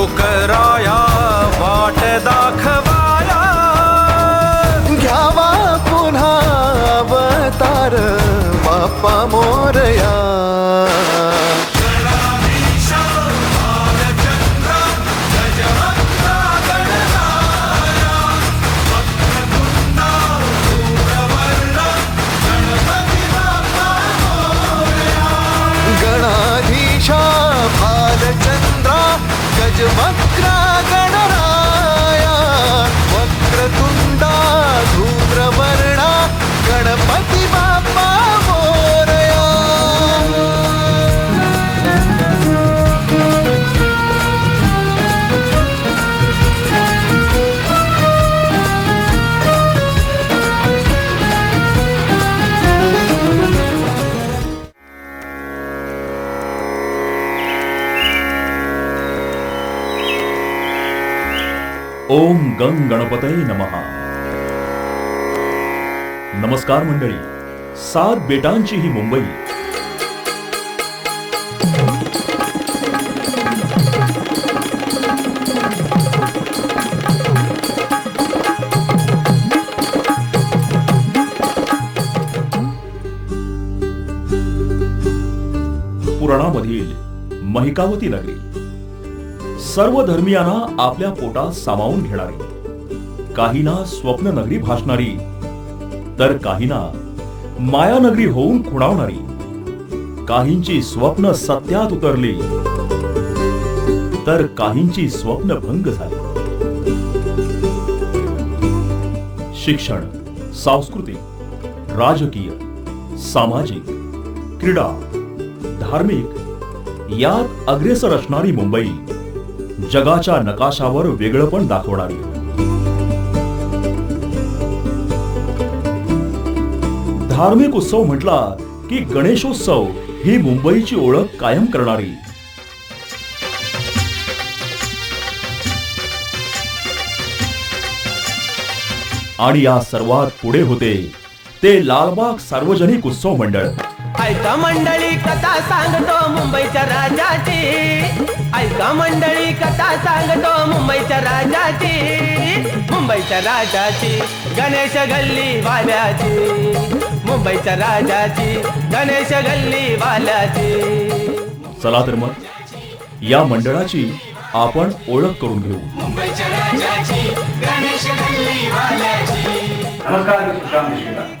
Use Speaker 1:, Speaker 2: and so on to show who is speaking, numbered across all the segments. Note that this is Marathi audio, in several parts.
Speaker 1: लोकराया वाट दाखवाया,
Speaker 2: घ्यावा पुन्हा अवतार बाप्पा मोरया. गणाधीशा भालचंद्रा गजवक्रा गणराया, वक्रतुंडा धूम्रवर्णा गणपती बाप्पा मोरया.
Speaker 3: ओम गंग गणपतये नमः. नमस्कार मंडळी. 7 बेटांची ही मुंबई. पुराणामधील महिकावती नगरी सर्व धर्मियांना आपल्या पोटात सामावून घेणारी, काहींना स्वप्न नगरी भासणारी, तर काहींना मायानगरी होऊन खुणावणारी. काहींची स्वप्न सत्यात उतरली, तर काहींची स्वप्न भंग झाली. शिक्षण, सांस्कृतिक, राजकीय, सामाजिक, क्रीडा, धार्मिक यात अग्रेसर असणारी मुंबई जगाच्या नकाशावर वेगळंपण दाखवणारी. धार्मिक उत्सव म्हटला की गणेशोत्सव ही मुंबईची ओळख कायम करणारी. आणि या सर्वात पुढे होते ते लालबाग सार्वजनिक उत्सव मंडळ.
Speaker 4: ऐका मंडळी कथा सांगतो मुंबईच्या राजाची, ऐका मंडळी कथा सांगतो मुंबईच्या राजाची, मुंबईच्या राजाची गणेश गल्ली वाल्याची, मुंबईच्या राजाची गणेश गल्ली वाल्याची.
Speaker 3: चला तर मग या मंडळाची आपण ओळख करून घेऊ.
Speaker 5: मुंबईच्या राजाची गणेश गल्ली वाल्याची.
Speaker 6: नमस्कार, मी सुशांत देशमुख.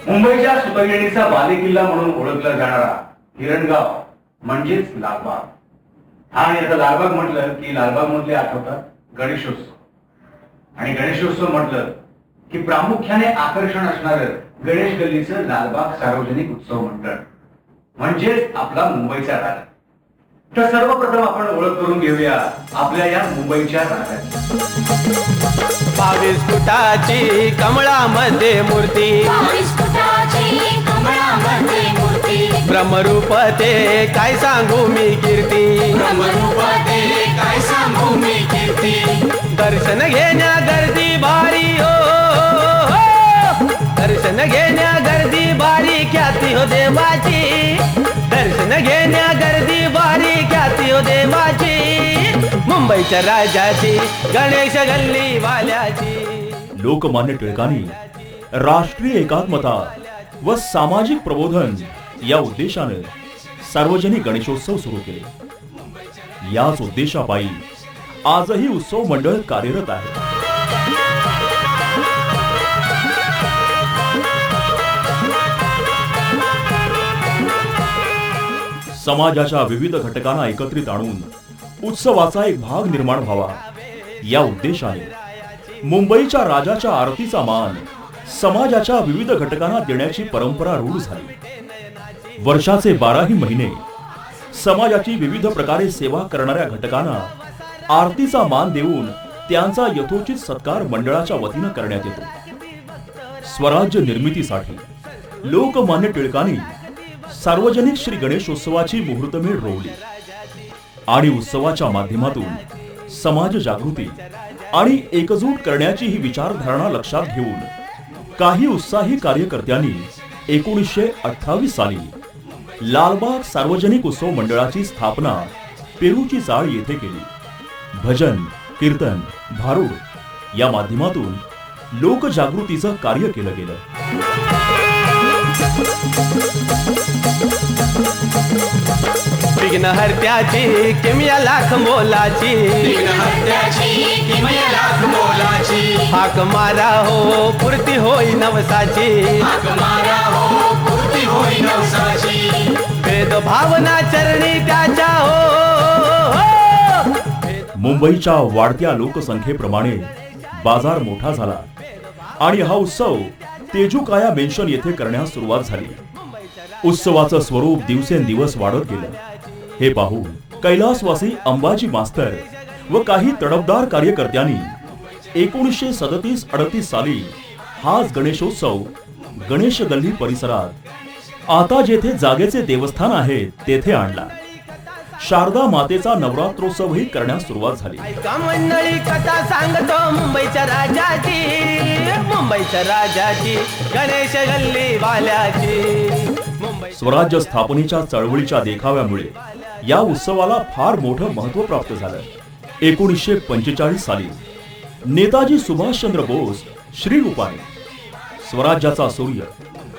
Speaker 6: मुंबईच्या सुतगिरणीचा बालेकिल्ला म्हणून ओळखला जाणारा हिरणगाव म्हणजेच लालबाग. आणि आता लालबाग म्हटलं की लालबाग मधले आठवतात गणेशोत्सव. आणि गणेशोत्सव म्हटलं की प्रामुख्याने आकर्षण असणारं गणेश गल्लीचं लालबाग सार्वजनिक उत्सव मंडळ म्हणजेच आपला मुंबईचा राजा. तर सर्वप्रथम आपण ओळख करून घेऊया आपल्या या मुंबईच्या राजाची.
Speaker 4: 22 फुटाची कमळामध्ये मूर्ती,
Speaker 5: 22 फुटाची कमळामध्ये मूर्ती,
Speaker 4: ब्रह्मरूप ते काय सांगू मी कीर्ती,
Speaker 5: ब्रह्मरूप ते काय सांगू मी कीर्ती.
Speaker 4: दर्शन घेण्या गर्दी भारी हो, दर्शन घेण्या गर्दी भारी ख्याती हो देवाची, दर्शन घेण्या गर्दी भारी ख्याती हो देवाची, मुंबईच्या राजाची गणेश गल्ली वाल्याची.
Speaker 3: लोकमान्य टिळकांनी राष्ट्रीय एकात्मता व सामाजिक प्रबोधन या उद्देशाने सार्वजनिक गणेशोत्सव सुरू केले. याच उद्देशापायी आजही उत्सव मंडळ कार्यरत आहे. समाजाच्या विविध घटकांना एकत्रित आणून उत्सवाचा एक भाग निर्माण व्हावा या उद्देशाने मुंबईच्या राजाच्या आरतीचा मान समाजाच्या विविध घटकांना देण्याची परंपरा रूढ झाली. वर्षाचे 12ही महिने समाजाची विविध प्रकारे सेवा करणाऱ्या घटकांना आरतीचा मान देऊन त्यांचा यथोचित सत्कार मंडळाच्या वतीनं करण्यात येतो. स्वराज्य निर्मितीसाठी लोकमान्य टिळकांनी सार्वजनिक श्री गणेशोत्सवाची मुहूर्तमेढ रोवली आणि उत्सवाच्या माध्यमातून समाज जागृती आणि एकजूट करण्याची ही विचारधारणा लक्षात घेऊन काही उत्साही कार्यकर्त्यांनी 1928 साली लालबाग सार्वजनिक उत्सव मंडळाची स्थापना पेरूची चाळ येथे केली. भजन, कीर्तन, भारुड या माध्यमातून लोकजागृतीचं कार्य केलं गेलं.
Speaker 4: विघ्न हरत्याची किमया लाख मोलाची,
Speaker 5: विघ्नहर्त्याची किमया लाख मोलाची,
Speaker 4: हाक मारा हो पूर्ती होई नवसाची,
Speaker 5: हाक मारा हो पूर्ती होई नवसाची,
Speaker 4: भेद भावना चरणी त्याच्या हो.
Speaker 3: मुंबईच्या वाढत्या लोकसंख्येप्रमाणे बाजार मोठा झाला आणि हा उत्सव तेजूकाया मेन्शन येथे करण्यास सुरुवात झाली. उत्सवाचं स्वरूप दिवसेंदिवस वाढत गेलं. हे पाहून कैलासवासी अंबाजी मास्तर व काही तडफदार कार्यकर्त्यांनी 1937-38 साली हाच गणेशोत्सव गणेश गल्ली परिसरात आता जेथे जागेचे देवस्थान आहे तेथे आणला. शारदा मातेचा नवरात्रोत्सवही करण्यास सुरुवात झाली.
Speaker 4: ऐका मंडळी कथा सांगतो मुंबईच्या राजाची, मुंबईच्या राजाची, गणेश गल्ली वाल्याची.
Speaker 3: स्वराज्य स्थापनेच्या चळवळीच्या देखाव्यामुळे या उत्सवाला फार मोठं महत्व प्राप्त झालं. 1945 साली नेताजी सुभाषचंद्र बोस श्रीरूपाने स्वराज्याचा सूर्य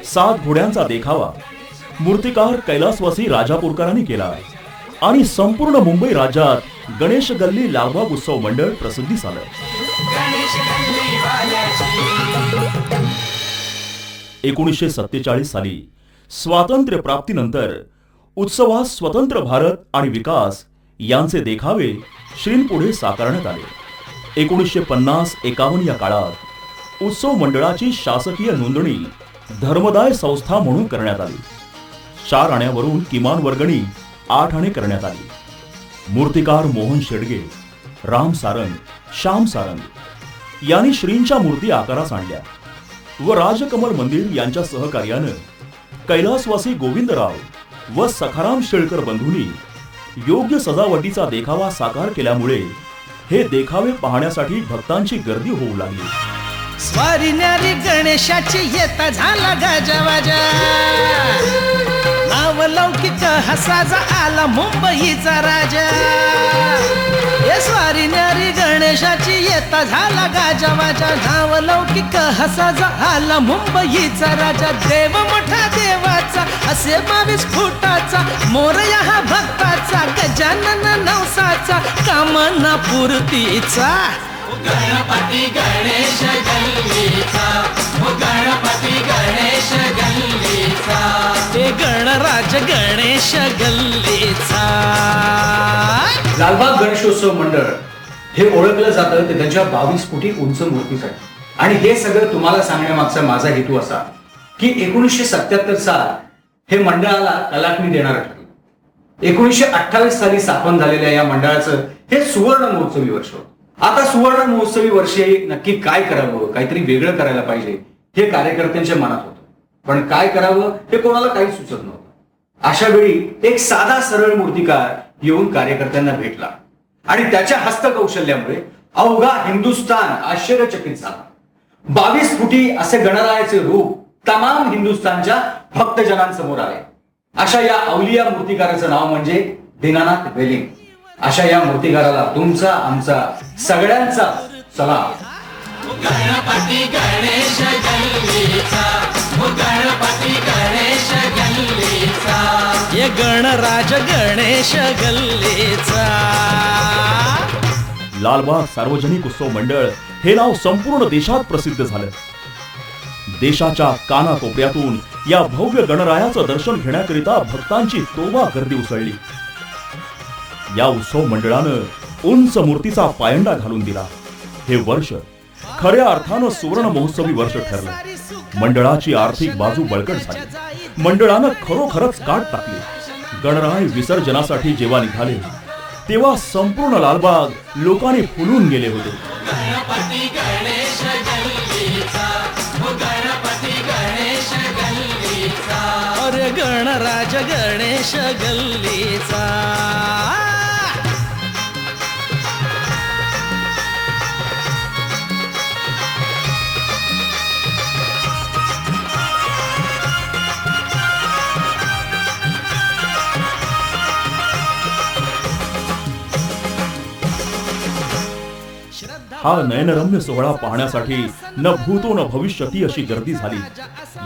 Speaker 3: 7 घोड्यांचा देखावा मूर्तिकार कैलासवासी राजापूरकरांनी केला आणि संपूर्ण मुंबई राज्यात गणेश गल्ली लालबाग उत्सव मंडळ प्रसिद्धीस आलं.
Speaker 5: गणेश गल्ली वाल्याची.
Speaker 3: 1947 साली स्वातंत्र्य प्राप्तीनंतर उत्सवात स्वतंत्र भारत आणि विकास यांचे देखावे श्रींपुढे साकारण्यात आले. 1950-51 या काळात उत्सव मंडळाची शासकीय नोंदणी धर्मदाय संस्था म्हणून करण्यात आली. 4 आण्यावरून किमान वर्गणी 8 आणे करण्यात आली. मूर्तिकार मोहन शेडगे, राम सारंग, श्याम सारंग यांनी श्रींच्या मूर्ती आकारास आणल्या व राजकमल मंदिर यांच्या सहकार्यानं कैलासवासी गोविंदराव व सखाराम शेळकर बंधूंनी योग्य सजावटीचा देखावा साकार केल्यामुळे हे देखावे पाहण्यासाठी भक्तांची गर्दी होऊ लागली.
Speaker 7: स्वारीन्यारी गणेशाची येता झाला गाजावाजा, नावलौकिक हसाजा आला मुंबईचा राजा. ये स्वारीन्यारी गणेशाची येता झाला गाजावाजा, नावलौकिक हसाजा आला मुंबईचा राजा. देव मोठा देवाचा असे 22 फुटाचा, मोरया हा भक्ताचा, गजानन नवसाचा, कामना पूर्तीचा.
Speaker 5: गणपती गणेश गल्लीचा, गणपती गणेश गल्लीचा,
Speaker 7: ते गणराज गणेश गल्लीचा.
Speaker 6: लालबाग गणेशोत्सव मंडळ हे ओळखलं जातं ते त्यांच्या 22 फुटी उंच मूर्तीसाठी. आणि हे सगळं तुम्हाला सांगण्यामागचा माझा हेतू असा की 1977 साल हे मंडळाला कलाटणी देणार ठरलं. 1928 साली स्थापन झालेल्या या मंडळाचं हे सुवर्ण महोत्सवी वर्ष होतं. आता सुवर्ण महोत्सवी वर्षी नक्की काय करावं, काहीतरी वेगळं करायला पाहिजे हे कार्यकर्त्यांच्या मनात होतं. पण काय करावं हे कोणाला काही सुचत नव्हतं. अशा वेळी एक साधा सरळ मूर्तिकार येऊन कार्यकर्त्यांना भेटला आणि त्याच्या हस्तकौशल्यामुळे अवघा हिंदुस्थान आश्चर्यचकित झाला. 22 फुटी असे गणरायाचे रूप तमाम हिंदुस्थानच्या भक्तजनांसमोर आले. अशा या अवलिया मूर्तिकाराचं नाव म्हणजे दीनानाथ वेलिंग. अशा या मूर्तिकाराला तुमचा आमचा सगळ्यांचा सलाम.
Speaker 5: गणपती गणेश गल्लीचा, गणपती गणेश गल्लीचा,
Speaker 7: ये गणराज गणेश गल्लीचा.
Speaker 3: लालबाग सार्वजनिक उत्सव मंडळ हे नाव संपूर्ण देशात प्रसिद्ध झालं. देशाच्या कानाकोपऱ्यातून या भव्य गणरायाचं दर्शन घेण्याकरिता भक्तांची तोबा गर्दी उसळली. या उत्सव मंडळानं उंच मूर्तीचा पायंडा घालून दिला. हे वर्ष खऱ्या अर्थानं सुवर्ण महोत्सवी वर्ष ठरलं. मंडळाची आर्थिक बाजू बळकट झाली. मंडळानं खरोखरच काट टाकली. गणराय विसर्जनासाठी जेव्हा निघाले तेव्हा संपूर्ण लालबाग लोकांनी फुलून गेले होते.
Speaker 5: गणपती गणेश गल्लीचा, गणपती गणेश गल्लीचा,
Speaker 7: अरे गणराज गणेश गल्लीचा.
Speaker 3: हा नयनरम्य सोहळा पाहण्यासाठी न भूतो न भविष्यती अशी गर्दी झाली.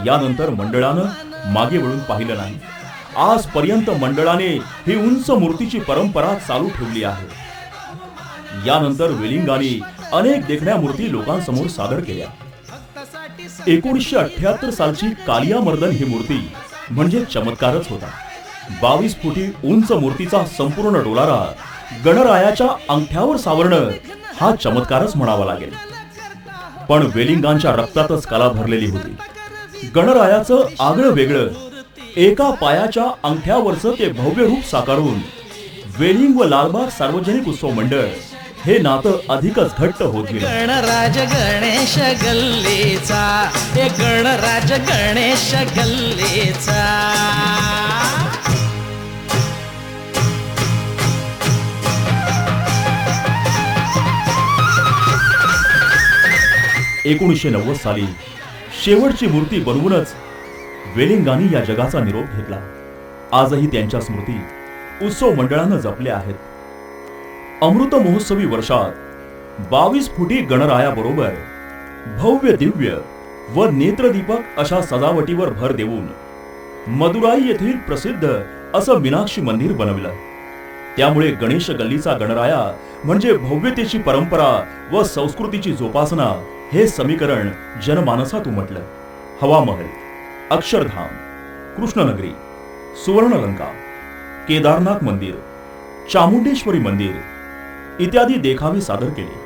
Speaker 3: यानंतर मंडळानं मागे वळून पाहिलं नाही. आजपर्यंत मंडळाने ही उंच मूर्तीची परंपरा चालू ठेवली आहे. यानंतर वेलिंगांनी अनेक देखण्या मूर्ती लोकांसमोर सादर केल्या. 1978 सालची कालिया मर्दन ही मूर्ती म्हणजे चमत्कारच होता. 22 फुटी उंच मूर्तीचा संपूर्ण डोलारा गणरायाच्या अंगठ्यावर सावरणं हा चमत्कारच म्हणावा लागेल. पण वेलिंगांच्या रक्तातच कला भरलेली होती. गणरायाचं आगळं वेगळं एका पायाच्या अंगठ्यावरचं ते भव्य रूप साकारून वेलिंग व लालबाग सार्वजनिक उत्सव मंडळ हे नातं अधिकच घट्ट होत गेलं.
Speaker 7: गणराज गणेश गल्लीचा, हे गणराज गणेश गल्लीचा.
Speaker 3: एकोणीसशे 1990 साली शेवटची मूर्ती बनवूनच वेलिंगांनी या जगाचा निरोप घेतला. आजही त्यांच्या स्मृती उत्सव मंडळानं जपल्या आहेत. अमृत महोत्सवी वर्षात 22 फुटी गणरायाबरोबर भव्य दिव्य व नेत्रदीपक अशा सजावटीवर भर देऊन मदुराई येथील प्रसिद्ध असं मीनाक्षी मंदिर बनवलं. त्यामुळे गणेश गल्लीचा गणराया म्हणजे भव्यतेची परंपरा व संस्कृतीची जोपासना हे समीकरण जनमानसात उमटलं. हवामहल, अक्षरधाम, कृष्णनगरी, सुवर्णलंका, केदारनाथ मंदिर, चामुंडेश्वरी मंदिर इत्यादी देखावे सादर केले.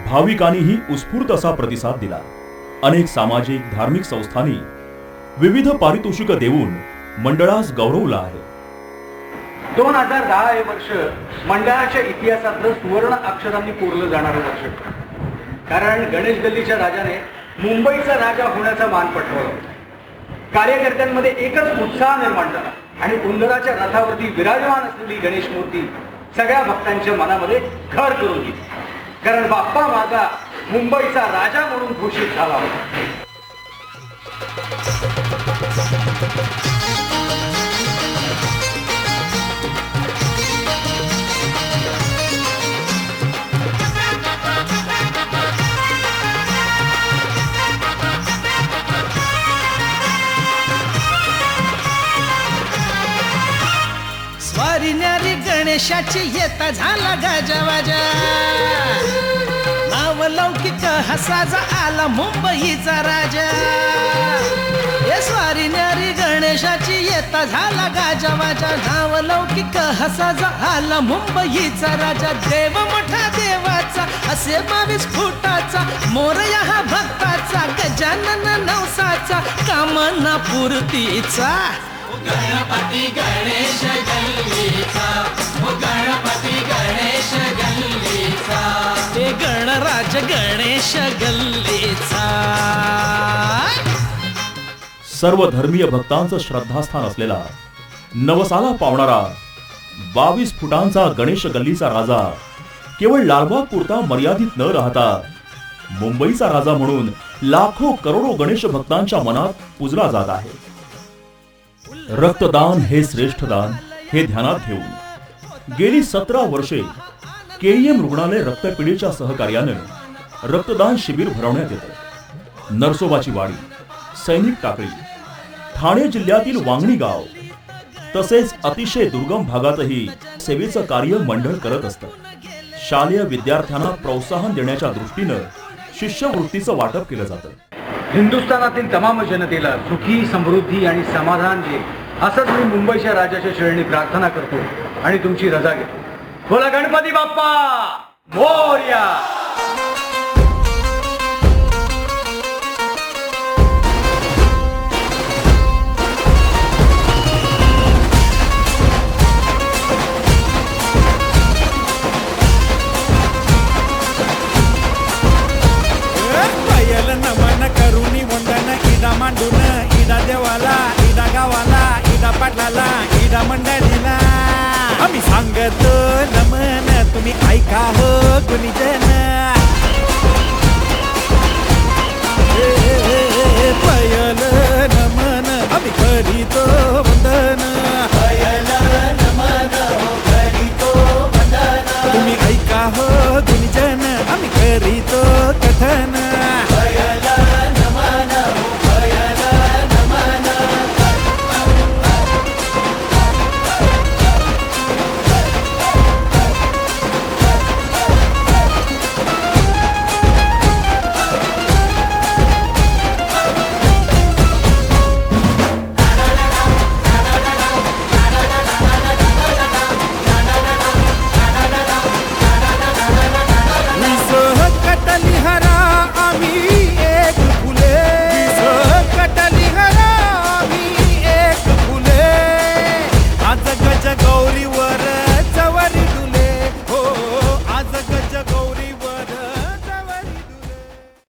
Speaker 3: भाविकांनीही उत्स्फूर्त असा प्रतिसाद दिला. अनेक सामाजिक धार्मिक संस्थांनी विविध पारितोषिक देऊन मंडळास गौरवलं आहे.
Speaker 6: 2010 हे वर्ष मंडळाच्या इतिहासातलं सुवर्ण अक्षरांनी कोरलं जाणारं वर्ष. कारण गणेश गल्लीच्या राजाने मुंबईचा राजा होण्याचा मान पटवला. कार्यकर्त्यांमध्ये एकच उत्साह निर्माण झाला आणि उंदराच्या रथावरती विराजमान असलेली गणेश मूर्ती सगळ्या भक्तांच्या मनामध्ये घर करून गेली. कारण बाप्पा माझा मुंबईचा राजा म्हणून घोषित झाला होता.
Speaker 7: स्वारी गणेशाची येता झाला गाजावाजा. नाव लौकिक हसाजा आला मुंबईचा राजा. हे स्वारी न्यारी गणेशाची येता झाला गाजावाजा. नाव लौकिक हसाजा आला मुंबईचा राजा. देव मोठा देवाचा असे 22 फुटाचा मोरया हा भक्ताचा. गजानन नवसाचा कामना पूर्तीचा.
Speaker 5: गणपती गणेश गल्लीचा, ओ गणपती गणेश गल्लीचा.
Speaker 7: हे गणराज गणेश गल्लीचा.
Speaker 3: सर्व धर्मीय भक्तांचं श्रद्धास्थान असलेला नवसाला पावणारा 22 फुटांचा गणेश गल्लीचा राजा केवळ लालबाग पुरता मर्यादित न राहता मुंबईचा राजा म्हणून लाखो करोडो गणेश भक्तांच्या मनात पूजला जात आहे. रक्तदान हे श्रेष्ठ दान हे ध्यानात घेऊन गेली 17 वर्षे केईएम रुग्णालय रक्तपेढीच्या सहकार्यानं रक्तदान शिबिर भरवण्यात येतं. नरसोबाची वाडी, सैनिक टाकळी, ठाणे जिल्ह्यातील वांगणी गाव तसेच अतिशय दुर्गम भागातही सेवेचं कार्य मंडळ करत असतं. शालेय विद्यार्थ्यांना प्रोत्साहन देण्याच्या दृष्टीनं शिष्यवृत्तीचं वाटप केलं जातं.
Speaker 6: हिंदुस्थानातील तमाम जनतेला सुखी, समृद्धी आणि समाधान दे असंच मी मुंबईच्या राजाच्या चरणी प्रार्थना करतो आणि तुमची रजा घेतो. बोला गणपती बाप्पा मोरया.
Speaker 1: नमन करुणी वंदन इदा मांडून इदा देवाला इदा गावाला इदा पाटलाला इदा मंडळीला आम्ही सांगतो नमन तुम्ही ऐका हो गुणीजन. पयल नमन आम्ही करीतो